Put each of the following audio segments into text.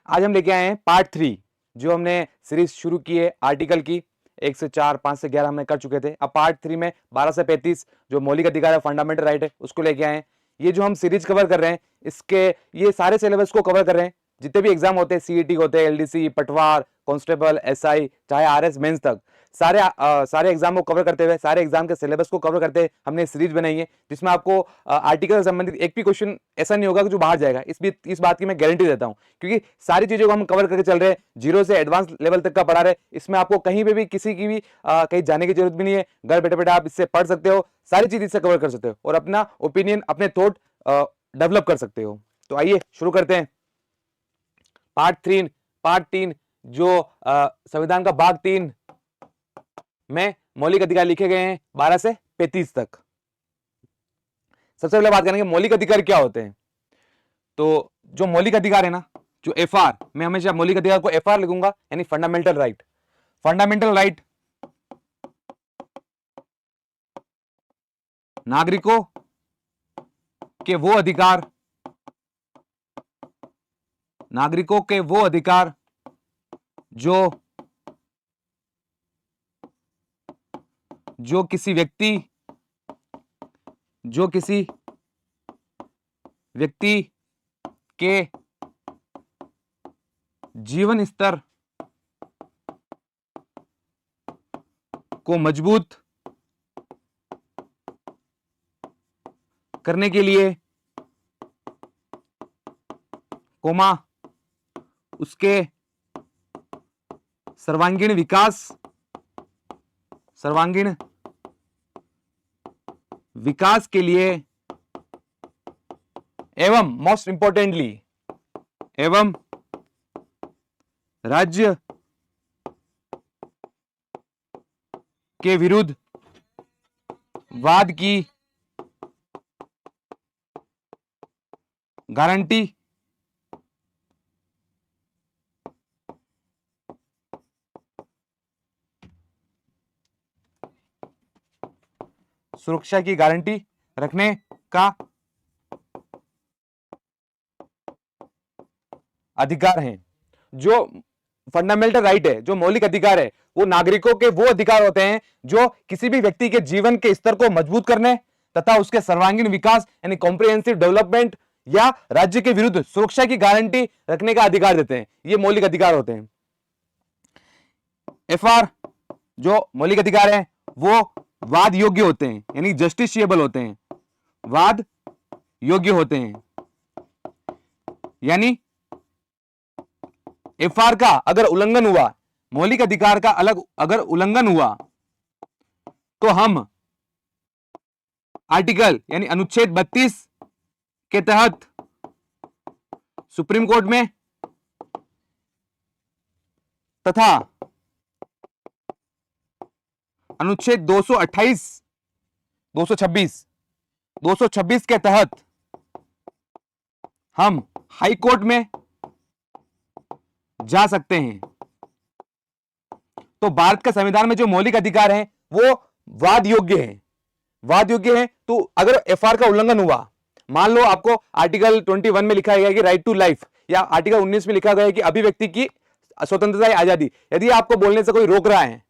आज हम लेके आए हैं पार्ट 3, जो हमने सीरीज शुरू की है आर्टिकल की। 1 से 4, 5 से 11 हमने कर चुके थे। अब पार्ट 3 में 12 से 35 जो मौलिक अधिकार है, फंडामेंटल राइट है, उसको लेके आए हैं। ये जो हम सीरीज कवर कर रहे हैं, इसके ये सारे सिलेबस को कवर कर रहे हैं। जितने भी एग्जाम होते हैं, सीईटी होते हैं, एलडीसी, पटवार, कांस्टेबल, एसआई, चाहे आरएस मेंस तक, सारे एग्जाम को कवर करते हुए, सारे एग्जाम के सिलेबस को कवर करते हुए हमने सीरीज बनाई है, जिसमें आपको आर्टिकल से संबंधित एक भी क्वेश्चन ऐसा नहीं होगा कि जो बाहर जाएगा। इस बात की मैं गारंटी देता हूं, क्योंकि सारी चीजों को हम कवर करके चल रहे हैं, जीरो से एडवांस लेवल तक का पढ़ा रहे। इसमें आपको कहीं पे भी किसी की भी कहीं जाने की जरूरत भी नहीं है। घर बैठे बैठे आप इससे पढ़ सकते हो, सारी चीज इससे कवर कर सकते हो और अपना ओपिनियन, अपने थॉट डेवलप कर सकते हो। तो आइए शुरू करते हैं। पार्ट 3 जो संविधान का भाग 3 में मौलिक अधिकार लिखे गए हैं 12 से 35 तक। सबसे पहले बात करेंगे मौलिक अधिकार क्या होते हैं। तो जो मौलिक अधिकार है ना, जो एफआर, मैं हमेशा मौलिक अधिकार को एफआर लिखूंगा, यानी फंडामेंटल राइट। फंडामेंटल राइट नागरिकों के वो अधिकार, जो किसी व्यक्ति के जीवन स्तर को मजबूत करने के लिए, उसके सर्वांगीण विकास के लिए एवं मोस्ट इंपॉर्टेंटली राज्य के विरुद्ध वाद की गारंटी सुरक्षा की गारंटी रखने का अधिकार है। जो फंडामेंटल राइट है, जो मौलिक अधिकार है, वो नागरिकों के वो अधिकार होते हैं जो किसी भी व्यक्ति के जीवन के स्तर को मजबूत करने तथा उसके सर्वांगीण विकास यानी कॉम्प्रिहेंसिव डेवलपमेंट या राज्य के विरुद्ध सुरक्षा की गारंटी रखने का अधिकार देते हैं। ये मौलिक अधिकार होते हैं। एफआर जो मौलिक अधिकार है वो वाद योग्य होते हैं, यानी जस्टिशिएबल होते हैं, वाद योग्य होते हैं। यानी एफआर का अगर उल्लंघन हुआ, मौलिक अधिकार का अगर उल्लंघन हुआ, तो हम आर्टिकल यानी अनुच्छेद 32 के तहत सुप्रीम कोर्ट में तथा अनुच्छेद 226 के तहत हम हाई कोर्ट में जा सकते हैं। तो भारत का संविधान में जो मौलिक अधिकार है वो वाद योग्य है। तो अगर एफआर का उल्लंघन हुआ, मान लो आपको आर्टिकल 21 में लिखा गया है कि राइट टू लाइफ, या आर्टिकल 19 में लिखा गया है कि अभिव्यक्ति की स्वतंत्रता या आजादी, यदि आपको बोलने से कोई रोक रहा है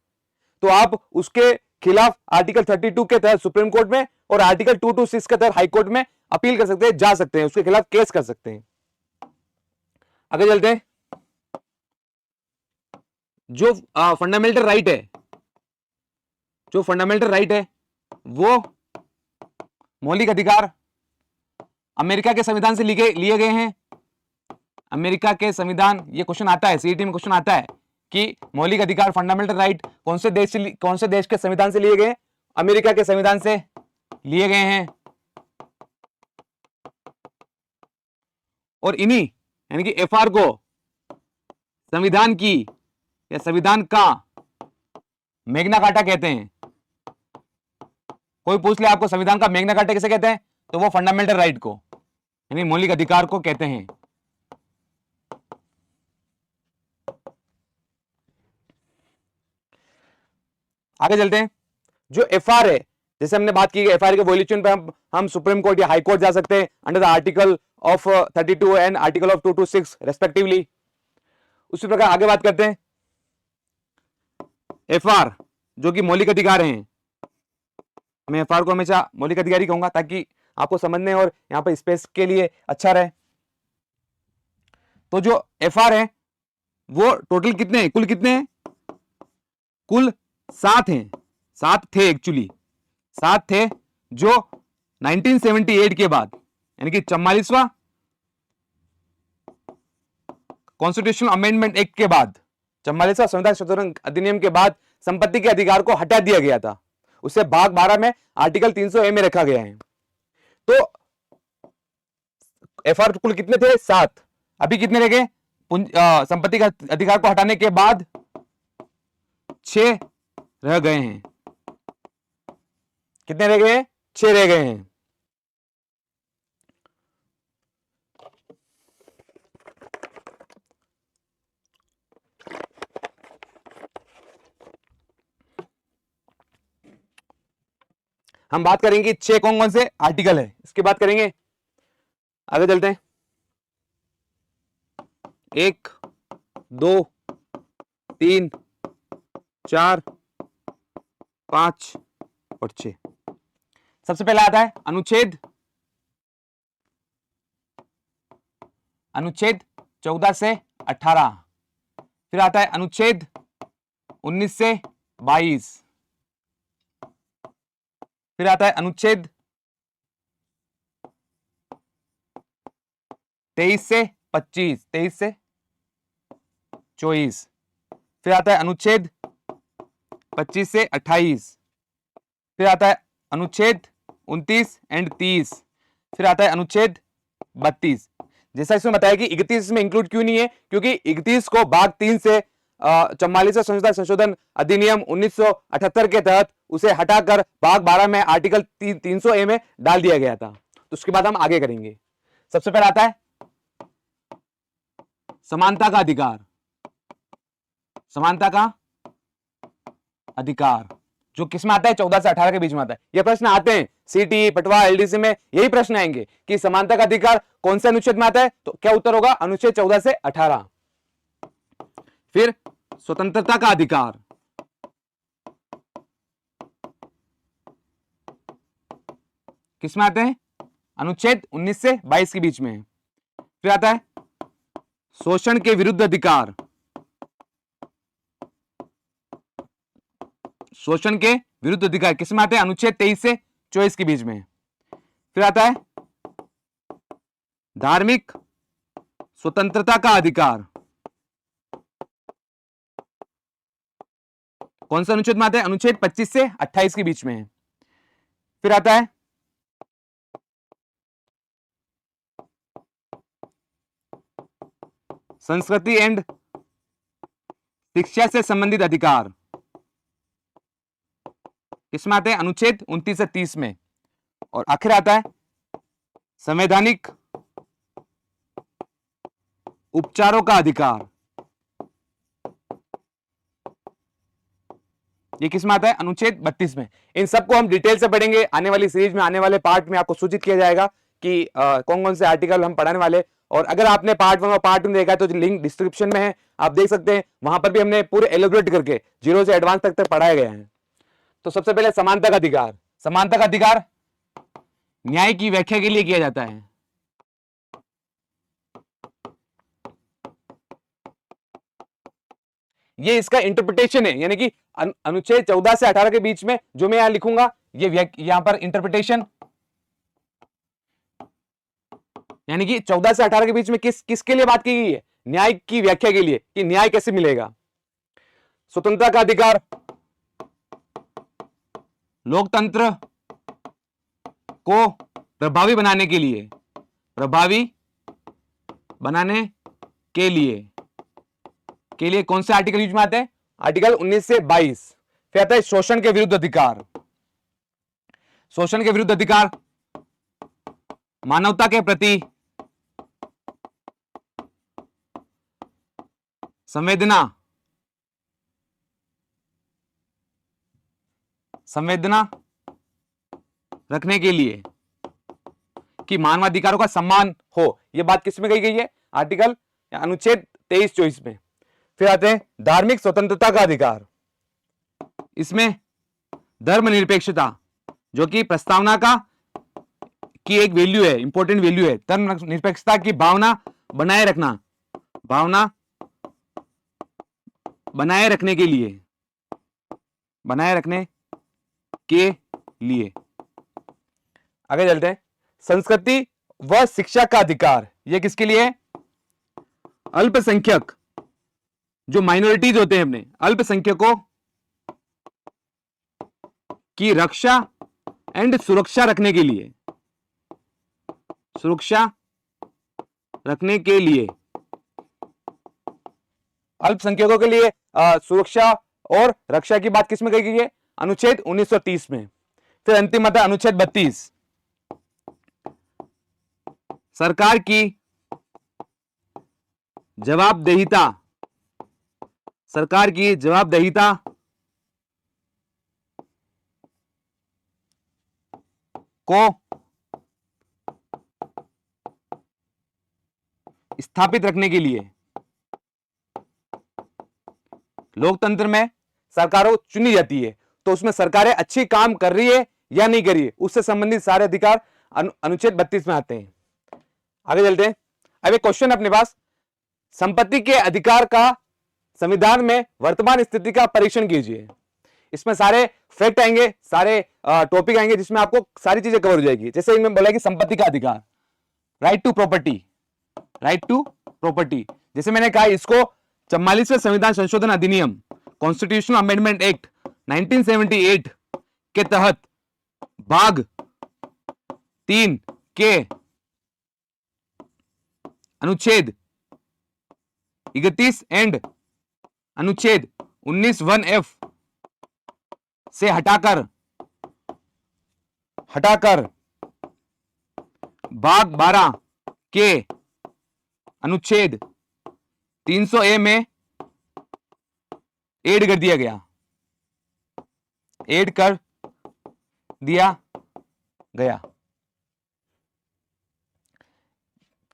तो आप उसके खिलाफ आर्टिकल 32 के तहत सुप्रीम कोर्ट में और आर्टिकल 226 के तहत हाई कोर्ट में अपील कर सकते हैं, जा सकते हैं, उसके खिलाफ केस कर सकते हैं। आगे चलते हैं। जो फंडामेंटल राइट है वो मौलिक अधिकार अमेरिका के संविधान से लिए गए हैं। अमेरिका के संविधान, ये क्वेश्चन आता है, सीईटी में क्वेश्चन आता है कि मौलिक अधिकार, फंडामेंटल राइट कौन से देश के संविधान से लिए गए? अमेरिका के संविधान से लिए गए हैं। और इन्हीं यानी कि एफआर को संविधान की या संविधान का मैग्ना कार्टा कहते हैं। कोई पूछ ले आपको संविधान का मैग्ना कार्टा किसे कहते हैं, तो वो फंडामेंटल राइट को यानी मौलिक अधिकार को कहते हैं। आगे चलते हैं। जो एफआर है, जैसे हमने बात की एफआर के वॉल्यूशन पे हम सुप्रीम कोर्ट या हाई कोर्ट जा सकते हैं under the article of 32 and article of 226 respectively. उसी प्रकार आगे बात करते हैं एफआर जो कि मौलिक अधिकार हैं। मैं एफआर को हमेशा मौलिक अधिकार ही कहूंगा ताकि आपको समझने और यहां पर स्पेस के लिए अच्छा रहे। तो जो एफआर है वो टोटल कितने हैं, कुल कितने हैं, कुल 7 हैं, 7 थे एक्चुअली, 7 थे जो 1978 के बाद यानी कि 44वां कॉन्स्टिट्यूशनल अमेंडमेंट एक्ट के बाद, 44वां संविधान संशोधन अधिनियम के बाद संपत्ति के अधिकार को हटा दिया गया था। उसे भाग 12 में आर्टिकल 300A में रखा गया है। तो एफआर कुल कितने थे, 7, अभी कितने रह गए, संपत्ति का अधिकार को हटाने के बाद 6 रह गए हैं। कितने रह गए, 6 रह गए हैं। हम बात करेंगे 6 कौन कौन से आर्टिकल है, इसकी बात करेंगे। आगे चलते हैं। 1, 2, 3, 4, 5 और 6। सबसे पहला आता है अनुच्छेद 14 से 18। फिर आता है अनुच्छेद 19 से 22। फिर आता है अनुच्छेद 23 से 25, 23 से 24। फिर आता है अनुच्छेद 25 से 28। फिर आता है अनुच्छेद 29 एंड 30। फिर आता है अनुच्छेद 32। जैसा इसमें बताया कि 31 में इंक्लूड क्यों नहीं है, क्योंकि 31 को भाग 3 से 44वां संविधान संशोधन अधिनियम 1978 के तहत उसे हटाकर भाग 12 में आर्टिकल 300A में डाल दिया गया था। तो उसके बाद हम आगे करेंगे। सबसे पहले आता है समानता का अधिकार। समानता का अधिकार जो किसमें आता है, 14 से 18 के बीच में आता है। यह प्रश्न आते हैं सीटी, पटवा, एलडीसी में यही प्रश्न आएंगे कि समानता का अधिकार कौन से अनुच्छेद में आता है, तो क्या उत्तर होगा, अनुच्छेद 14 से 18। फिर स्वतंत्रता का अधिकार, किसमें आते हैं, अनुच्छेद 19 से 22 के बीच में है। फिर आता है शोषण के विरुद्ध अधिकार, शोषण के विरुद्ध अधिकार किसमें आते हैं, अनुच्छेद 23 से 24 के बीच में। फिर आता है धार्मिक स्वतंत्रता का अधिकार, कौन सा अनुच्छेद में आता है, अनुच्छेद 25 से 28 के बीच में है। फिर आता है संस्कृति एंड शिक्षा से संबंधित अधिकार, किसमें आते हैं, अनुच्छेद 29 से 30 में। और आखिर आता है संवैधानिक उपचारों का अधिकार, ये किसमें आता है, अनुच्छेद 32 में। इन सबको हम डिटेल से पढ़ेंगे आने वाली सीरीज में, आने वाले पार्ट में आपको सूचित किया जाएगा कि कौन कौन से आर्टिकल हम पढ़ाने वाले। और अगर आपने पार्ट 1 और पार्ट 2 देखा है तो लिंक डिस्क्रिप्शन में है, आप देख सकते हैं, वहां पर भी हमने पूरे एलोबरेट करके 0 से एडवांस तक पढ़ाया गया है। तो सबसे पहले समानता का अधिकार। समानता का अधिकार न्याय की व्याख्या के लिए किया जाता है। ये इसका इंटरप्रिटेशन है, यानी कि अनुच्छेद 14 से 18 के बीच में जो मैं यहां लिखूंगा, ये यहां पर इंटरप्रिटेशन, यानी कि 14 से 18 के बीच में किसके लिए बात की गई है, न्याय की व्याख्या के लिए, कि न्याय कैसे मिलेगा। स्वतंत्रता का अधिकार लोकतंत्र को प्रभावी बनाने के लिए, प्रभावी बनाने के लिए कौन से आर्टिकल यूज में आते हैं, आर्टिकल 19 से 22। फिर आता है शोषण के विरुद्ध अधिकार। शोषण के विरुद्ध अधिकार मानवता के प्रति संवेदना रखने के लिए, कि मानवाधिकारों का सम्मान हो। यह बात किसमें कही गई है, आर्टिकल अनुच्छेद 23-24 में। फिर आते हैं धार्मिक स्वतंत्रता का अधिकार। इसमें धर्मनिरपेक्षता जो कि प्रस्तावना का की एक वैल्यू है, इंपॉर्टेंट वैल्यू है। धर्मनिरपेक्षता की भावना बनाए रखना, भावना बनाए रखने के लिए, बनाए रखने के लिए। आगे चलते हैं। संस्कृति व शिक्षा का अधिकार, यह किसके लिए है? अल्पसंख्यक, जो माइनॉरिटीज होते हैं अपने अल्पसंख्यकों की रक्षा एंड सुरक्षा रखने के लिए, सुरक्षा रखने के लिए, अल्पसंख्यकों के लिए सुरक्षा और रक्षा की बात किसमें कही गई है? अनुच्छेद 1930 में। फिर अंतिम आता है अनुच्छेद 32, सरकार की जवाबदेहिता, सरकार की जवाबदेहिता को स्थापित रखने के लिए। लोकतंत्र में सरकारों चुनी जाती है, तो उसमें सरकारें अच्छी काम कर रही है या नहीं कर रही है, उससे संबंधित सारे अधिकार अनुच्छेद 32 में आते हैं। आगे चलते हैं। अब एक क्वेश्चन अपने पास, संपत्ति के अधिकार का संविधान में वर्तमान स्थिति का परीक्षण कीजिए। इसमें सारे फैक्ट आएंगे, सारे टॉपिक आएंगे, जिसमें आपको सारी चीजें कवर हो जाएगी। जैसे इनमें बोला कि संपत्ति का अधिकार, right to property, right to property. जैसे मैंने कहा, इसको 44वें संविधान संशोधन अधिनियम, कॉन्स्टिट्यूशनल अमेंडमेंट एक्ट 1978 के तहत भाग 3 के अनुच्छेद 31 एंड अनुच्छेद 19(1)(f) से हटाकर भाग 12 के अनुच्छेद 300(a) में ऐड कर दिया गया, ऐड कर दिया गया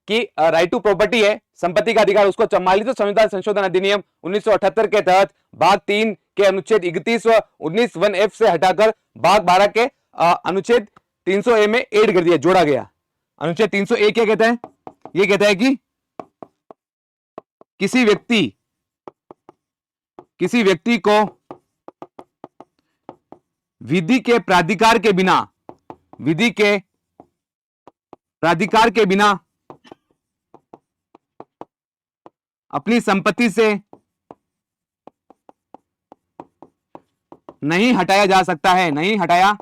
कि राइट टू प्रॉपर्टी है, संपत्ति का अधिकार, उसको 44वें संविधान संशोधन अधिनियम 1978 के तहत भाग 3 के अनुच्छेद 31 व 19(1)(f) से हटाकर भाग 12 के अनुच्छेद 300(a) में ऐड कर दिया, जोड़ा गया। अनुच्छेद 300(a) क्या कहता है? यह कहता है कि किसी व्यक्ति को विधि के प्राधिकार के बिना अपनी संपत्ति से नहीं हटाया जा सकता है, नहीं हटाया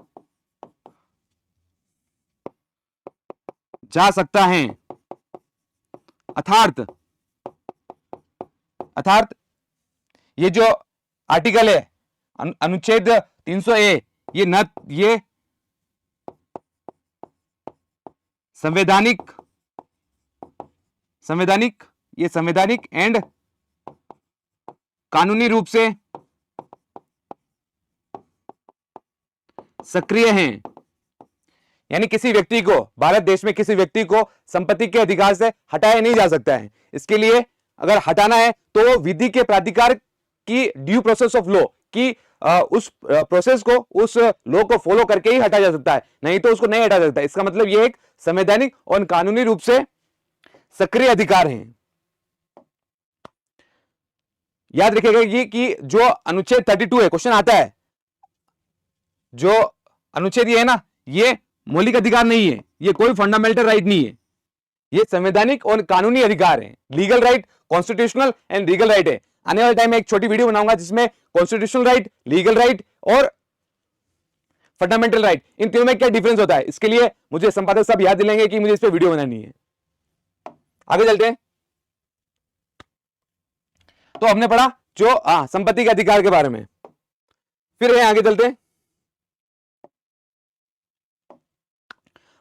जा सकता है। अर्थात ये जो आर्टिकल है अनुच्छेद 300(a), ये संवैधानिक एंड कानूनी रूप से सक्रिय हैं। यानी किसी व्यक्ति को, भारत देश में किसी व्यक्ति को संपत्ति के अधिकार से हटाया नहीं जा सकता है। इसके लिए अगर हटाना है तो विधि के प्राधिकार की ड्यू प्रोसेस ऑफ लॉ की उस प्रोसेस को, उस लॉ को फॉलो करके ही हटाया जा सकता है, नहीं तो उसको नहीं हटाया जा सकता। इसका मतलब यह एक संवैधानिक और कानूनी रूप से सक्रिय अधिकार हैं। याद रखिएगा ये कि जो अनुच्छेद 32 है, क्वेश्चन आता है, जो अनुच्छेद ये है ना, ये मौलिक अधिकार नहीं है, ये कोई फंडामेंटल राइट नहीं है, ये संवैधानिक और कानूनी अधिकार है। Legal right, constitutional and legal right है। आने वाले टाइम में एक छोटी वीडियो बनाऊंगा जिसमें कॉन्स्टिट्यूशनल राइट, लीगल राइट और फंडामेंटल राइट, इन तीनों में क्या डिफरेंस होता है, इसके लिए मुझे संपादक साहब याद दिलाएंगे कि मुझे इस पर वीडियो बनानी है। आगे चलते हैं। तो हमने पढ़ा जो संपत्ति के अधिकार के बारे में। फिर आगे चलते हैं।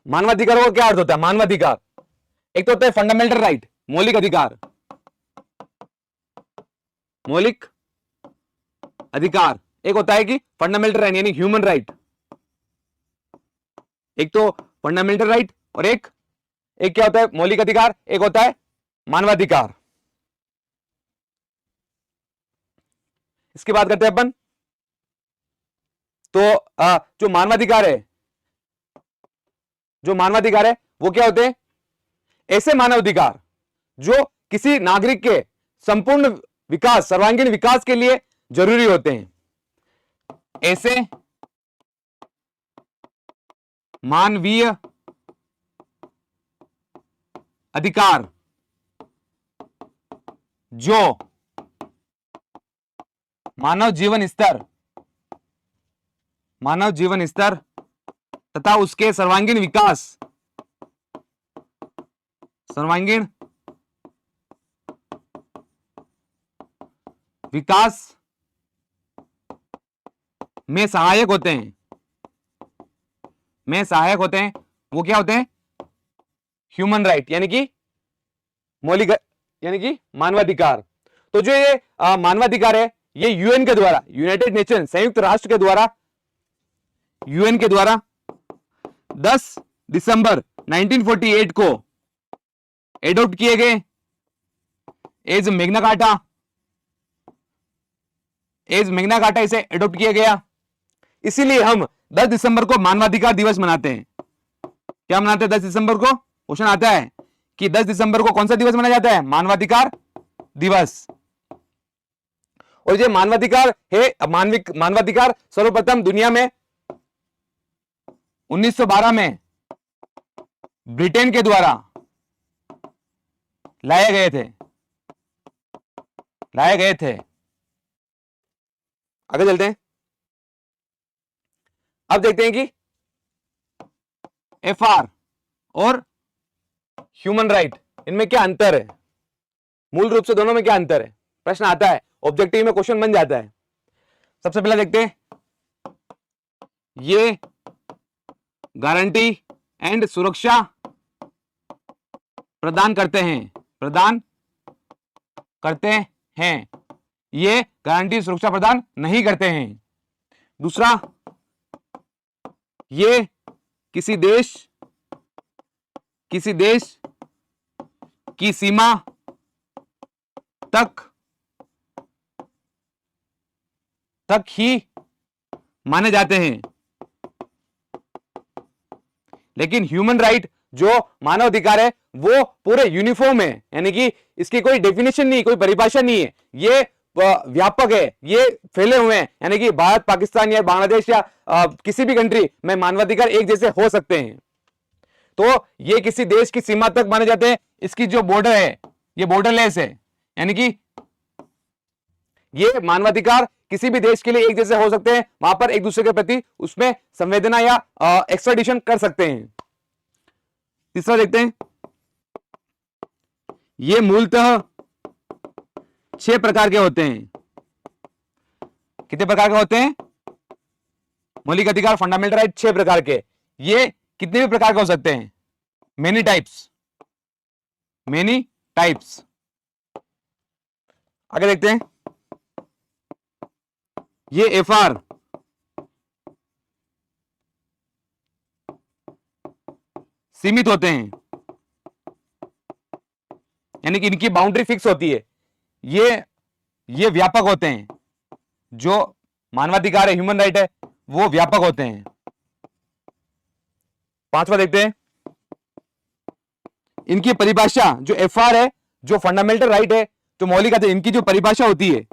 मानवाधिकारों का क्या अर्थ होता है? मानवाधिकार एक तो होता है फंडामेंटल राइट, मौलिक अधिकार, मौलिक अधिकार। एक होता है कि फंडामेंटल राइट यानी ह्यूमन राइट। एक तो फंडामेंटल राइट और एक क्या होता है? मौलिक अधिकार। एक होता है मानवाधिकार। इसकी बात करते हैं अपन। तो जो मानवाधिकार है, जो मानवाधिकार है वो क्या होते हैं? ऐसे मानवाधिकार जो किसी नागरिक के संपूर्ण विकास, सर्वांगीण विकास के लिए जरूरी होते हैं। ऐसे मानवीय अधिकार जो मानव जीवन स्तर तथा उसके सर्वांगीण विकास में सहायक होते हैं, वो क्या होते हैं? ह्यूमन राइट, यानी कि मौलिक, यानी कि मानवाधिकार। तो जो ये मानवाधिकार है ये यूएन के द्वारा, यूनाइटेड नेशन, संयुक्त राष्ट्र के द्वारा, यूएन के द्वारा 10 दिसंबर 1948 को एडॉप्ट किए गए एज मैग्ना कार्टा इसे एडॉप्ट किया गया। इसीलिए हम 10 दिसंबर को मानवाधिकार दिवस मनाते हैं। क्या मनाते हैं 10 दिसंबर को? क्वेश्चन आता है कि 10 दिसंबर को कौन सा दिवस मनाया जाता है? मानवाधिकार दिवस। और ये मानवाधिकार है, मानवाधिकार सर्वप्रथम दुनिया में 1912 में ब्रिटेन के द्वारा लाए गए थे। आगे चलते हैं। अब देखते हैं कि एफआर और ह्यूमन राइट, इनमें क्या अंतर है? मूल रूप से दोनों में क्या अंतर है? प्रश्न आता है, ऑब्जेक्टिव में क्वेश्चन बन जाता है। सबसे पहले देखते हैं, ये गारंटी एंड सुरक्षा प्रदान करते हैं, ये गारंटी सुरक्षा प्रदान नहीं करते हैं। दूसरा, ये किसी देश की सीमा तक ही माने जाते हैं। लेकिन ह्यूमन राइट जो मानव अधिकार है वो पूरे यूनिफॉर्म है, यानी कि इसकी कोई डेफिनेशन नहीं, कोई परिभाषा नहीं है, ये व्यापक है, ये फैले हुए हैं, यानी कि भारत, पाकिस्तान या बांग्लादेश या किसी भी कंट्री में मानवाधिकार एक जैसे हो सकते हैं। तो ये किसी देश की सीमा तक माने जाते हैं। इसकी जो बॉर्डर है ये बॉर्डरलेस है, यानी कि ये मानवाधिकार किसी भी देश के लिए एक जैसे हो सकते हैं, वहां पर एक दूसरे के प्रति उसमें संवेदना या एक्स्ट्राडिशन कर सकते हैं। तीसरा देखते हैं, ये मूलतः 6 प्रकार के होते हैं। कितने प्रकार के होते हैं? मौलिक अधिकार, फंडामेंटल राइट 6 प्रकार के। ये कितने भी प्रकार के हो सकते हैं, मेनी टाइप्स। आगे देखते हैं, ये एफआर सीमित होते हैं, यानी कि इनकी बाउंड्री फिक्स होती है। ये व्यापक होते हैं, जो मानवाधिकार है, ह्यूमन राइट है, वो व्यापक होते हैं। पांचवा देखते हैं, इनकी परिभाषा, जो एफआर है, जो फंडामेंटल राइट है, जो मौलिक अधिकार, इनकी जो परिभाषा होती है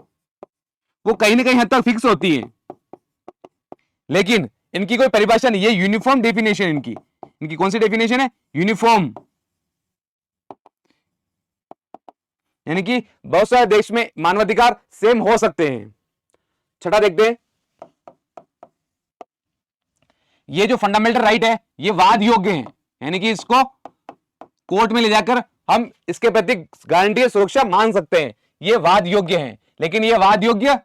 वो कहीं ना कहीं हद तक फिक्स होती है, लेकिन इनकी कोई परिभाषा नहीं, ये यूनिफॉर्म डेफिनेशन इनकी कौन सी डेफिनेशन है? यूनिफॉर्म, यानी कि बहुत सारे देश में मानवाधिकार सेम हो सकते हैं। छठा देखते हैं, ये जो फंडामेंटल राइट है ये वाद योग्य है, यानी कि इसको कोर्ट में ले जाकर हम इसके प्रति गारंटी सुरक्षा मान सकते हैं, ये वाद योग्य है, लेकिन ये वाद योग्य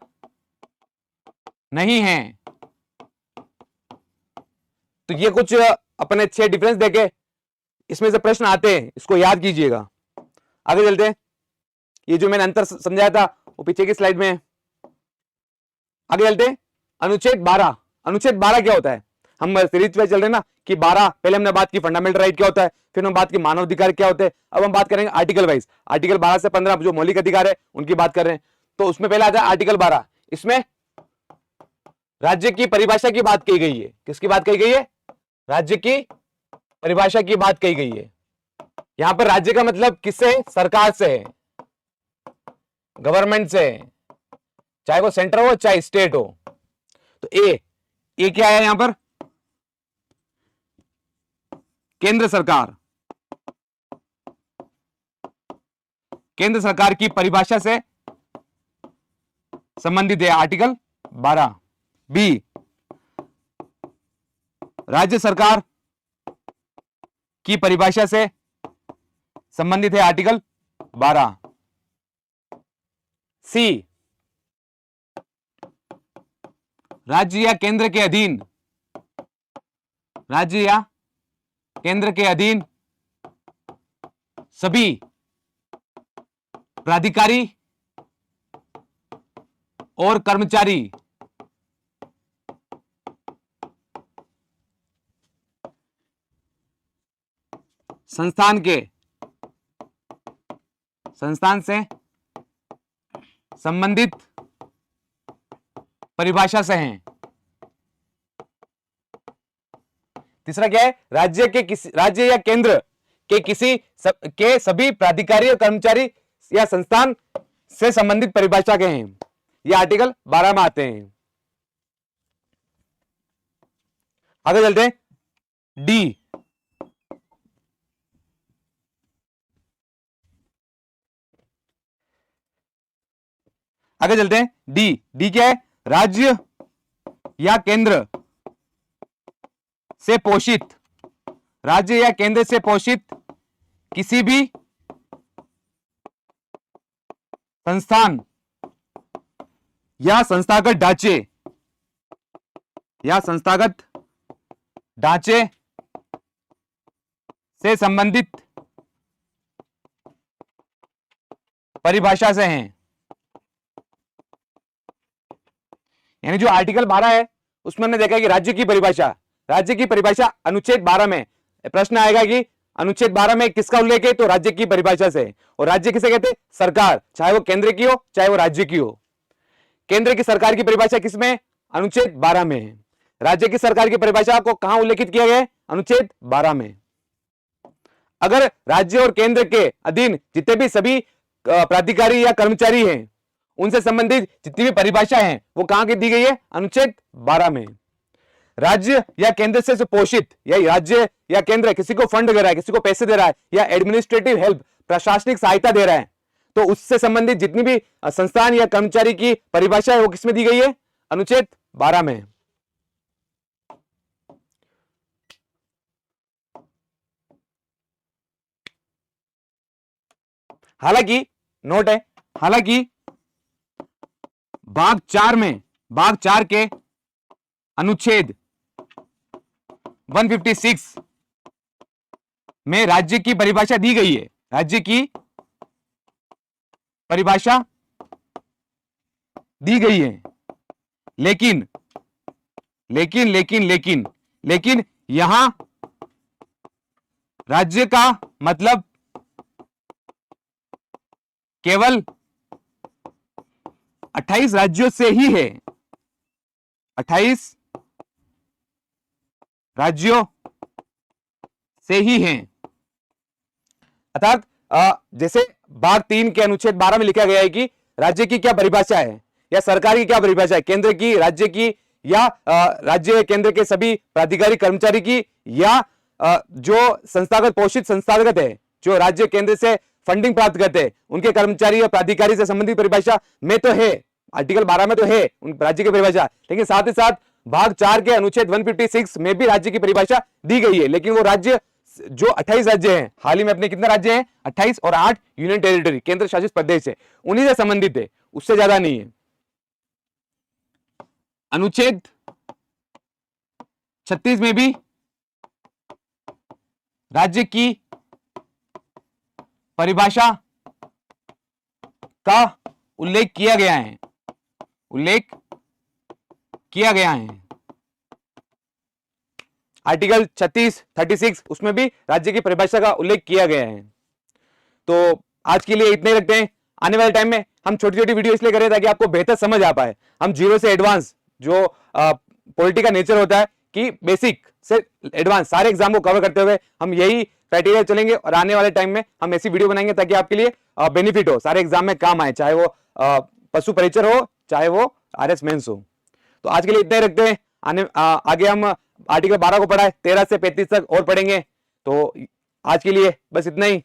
नहीं है। तो ये कुछ अपने 6 डिफरेंस देके इसमें से प्रश्न आते हैं, इसको याद कीजिएगा। आगे चलते हैं, ये जो मैंने अंतर समझाया था वो पीछे की स्लाइड में है। आगे चलते हैं, अनुच्छेद 12 क्या होता है? हम सीरीज पे चल रहे हैं ना कि 12, पहले हमने बात की फंडामेंटल राइट क्या होता है, फिर हम बात की मानव अधिकार क्या होते हैं, अब हम बात करेंगे आर्टिकल वाइज। आर्टिकल 12 से 15 जो मौलिक अधिकार है उनकी बात कर रहे हैं। तो उसमें पहले आता है आर्टिकल 12, इसमें राज्य की परिभाषा की बात कही गई है। किसकी बात कही गई है? राज्य की परिभाषा की बात कही गई है। यहां पर राज्य का मतलब किससे? सरकार से है, गवर्नमेंट से है, चाहे वो सेंटर हो चाहे स्टेट हो। तो ए क्या है यहां पर? केंद्र सरकार। केंद्र सरकार की परिभाषा से संबंधित है आर्टिकल 12। बी राज्य सरकार की परिभाषा से संबंधित है आर्टिकल 12। सी राज्य या केंद्र के अधीन, राज्य या केंद्र के अधीन सभी प्राधिकारी और कर्मचारी संस्थान से संबंधित परिभाषा से हैं। तीसरा क्या है? राज्य या केंद्र के सभी प्राधिकारी और कर्मचारी या संस्थान से संबंधित परिभाषा के हैं। ये आर्टिकल 12 में आते हैं। आगे चलते हैं। डी आगे चलते हैं। डी क्या है? राज्य या केंद्र से पोषित, राज्य या केंद्र से पोषित किसी भी संस्थान या संस्थागत ढांचे से संबंधित परिभाषा से हैं। यानी जो आर्टिकल 12 है उसमें हमने देखा कि राज्य की परिभाषा अनुच्छेद 12 में प्रश्न आएगा कि अनुच्छेद 12 में किसका उल्लेख है? तो राज्य की परिभाषा से। और राज्य किसे कहते हैं? सरकार, चाहे वो केंद्र की हो चाहे वो राज्य की हो। केंद्र की सरकार की परिभाषा किसमें? अनुच्छेद 12 में है। राज्य की सरकार की परिभाषा को कहां उल्लेखित किया गया है? अनुच्छेद 12 में। अगर राज्य और केंद्र के अधीन जितने भी सभी प्राधिकारी या कर्मचारी हैं उनसे संबंधित जितनी भी परिभाषा है वो कहां की दी गई है? अनुच्छेद 12 में। राज्य या केंद्र से पोषित, या राज्य या केंद्र किसी को फंड दे रहा है, किसी को पैसे दे रहा है, या एडमिनिस्ट्रेटिव हेल्प, प्रशासनिक सहायता दे रहा है, तो उससे संबंधित जितनी भी संस्थान या कर्मचारी की परिभाषा है वो किसमें दी गई है? अनुच्छेद 12 में। हालांकि नोट है, हालांकि भाग 4 के अनुच्छेद 156 में राज्य की परिभाषा दी गई है। राज्य की परिभाषा दी गई है, लेकिन यहां राज्य का मतलब केवल 28 राज्यों से ही है। 28 राज्यों से ही हैं। अर्थात जैसे भाग 3 के अनुच्छेद 12 में लिखा गया है कि राज्य की क्या परिभाषा है या सरकार की क्या परिभाषा है, केंद्र की, राज्य की, या राज्य केंद्र के सभी प्राधिकारी कर्मचारी की, या जो संस्थागत पोषित संस्थागत है, जो राज्य केंद्र से फंडिंग प्राप्त करते हैं उनके कर्मचारी या प्राधिकारी से संबंधित परिभाषा में तो है, आर्टिकल 12 में तो है उन राज्य की परिभाषा, लेकिन साथ ही साथ भाग 4 के अनुच्छेद 156 में भी राज्य की परिभाषा दी गई है। लेकिन वो राज्य जो 28 राज्य हैं, हाल ही में अपने कितने राज्य हैं? 28 और 8 यूनियन टेरिटरी, केंद्र शासित प्रदेश है, उन्हीं से संबंधित है, उससे ज्यादा नहीं है। अनुच्छेद 36 में भी राज्य की परिभाषा का उल्लेख किया गया है, आर्टिकल 36 उसमें भी राज्य की परिभाषा का उल्लेख किया गया है। तो आज के लिए इतने रखते हैं। आने वाले टाइम में हम छोटी छोटी वीडियो इसलिए करें ताकि आपको बेहतर समझ आ पाए। हम जीरो से एडवांस जो पॉलिटी का नेचर होता है कि बेसिक से एडवांस सारे एग्जाम को कवर करते हुए हम यही क्राइटेरिया चलेंगे और आने वाले टाइम में हम ऐसी वीडियो बनाएंगे ताकि आपके लिए बेनिफिट हो, सारे एग्जाम में काम आए, चाहे वो पशु परिचर हो चाहे वो आरएस मेंस हो। तो आज के लिए इतना ही रखते हैं। आगे हम आर्टिकल 12 को पढ़ा है, 13 से 35 तक और पढ़ेंगे। तो आज के लिए बस इतना ही।